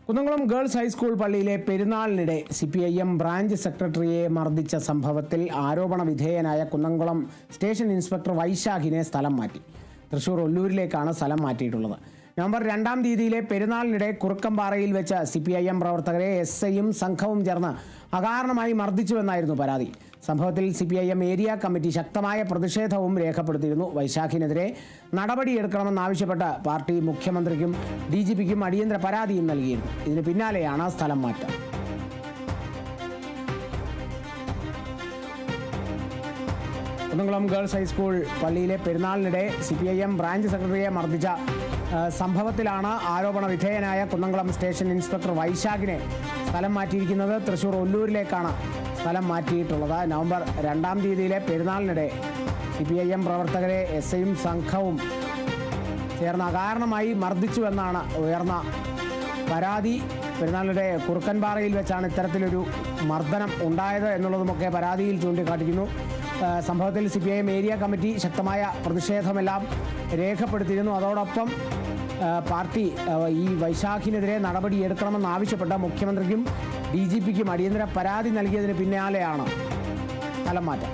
Kunnamkulam girls high school പള്ളിയിലെ പെരുന്നാളിനിടെ CPIM branch സെക്രട്ടറിയെ മർദ്ദിച്ച സംഭവത്തിൽ ആരോപണ വിധേയനായ കുന്നംകുളം സ്റ്റേഷൻ ഇൻസ്പെക്ടർ വൈശാഖിനെ സ്ഥലം മാറ്റി. തൃശൂർ ഒല്ലൂരിലേക്കാണ് സ്ഥലം മാറ്റിയിട്ടുള്ളത്. നവംബർ 2-ാം തീയതിയിലെ പെരുന്നാളിനിടെ കുറുക്കമ്പാറയിൽ വെച്ച് CPIM പ്രവർത്തകരെ SIയും സംഘവും ചേർന്ന് അകാരണമായി മർദ്ദിച്ചുവെന്നായിരുന്നു പരാതി. സംഭവത്തിൽ CPIM ഏരിയ കമ്മിറ്റി ശക്തമായ പ്രതിഷേധവും രേഖപ്പെടുത്തിയിരുന്നു. വൈശാഖിനെതിരെ നടപടിയെടുക്കണമെന്നാവശ്യപ്പെട്ട് പാർട്ടി മുഖ്യമന്ത്രിക്കും DGPക്കും അടിയന്തര പരാതിയും നൽകിയിരുന്നു. ഇതിന് പിന്നാലെയാണ് സ്ഥലം മാറ്റം. കുന്നംകുളം ഗേൾസ് ഹൈസ്കൂൾ പള്ളിയിലെ പെരുന്നാളിനിടെ CPIM ബ്രാഞ്ച് സെക്രട്ടറിയെ മർദ്ദിച്ച സംഭവത്തിലാണ് ആരോപണ വിധേയനായ കുന്നംകുളം സ്റ്റേഷൻ ഇൻസ്പെക്ടർ വൈശാഖിനെ സ്ഥലം മാറ്റിയിരിക്കുന്നത്. തൃശൂർ ഒല്ലൂരിലേക്കാണ് സ്ഥലം മാറ്റിയിട്ടുള്ളത്. നവംബർ 2-ാം തീയതിയിലെ പെരുന്നാളിനിടെ CPIM പ്രവർത്തകരെ SIയും സംഘവും ചേർന്ന് അകാരണമായി മർദ്ദിച്ചുവെന്നാണ് ഉയർന്ന പരാതി. പെരുന്നാളിനിടെ കുറുക്കൻപാറയിൽ വെച്ചാണ് ഇത്തരത്തിലൊരു മർദ്ദനം ഉണ്ടായത് എന്നുള്ളതുമൊക്കെ പരാതിയിൽ ചൂണ്ടിക്കാട്ടിക്കുന്നു. സംഭവത്തിൽ CPIM ഏരിയ കമ്മിറ്റി ശക്തമായ പ്രതിഷേധമെല്ലാം രേഖപ്പെടുത്തിയിരുന്നു. അതോടൊപ്പം പാർട്ടി ഈ വൈശാഖിനെതിരെ നടപടിയെടുക്കണമെന്നാവശ്യപ്പെട്ട മുഖ്യമന്ത്രിക്കും DGPക്കും അടിയന്തര പരാതി നൽകിയതിന് പിന്നാലെയാണ് സ്ഥലം മാറ്റം.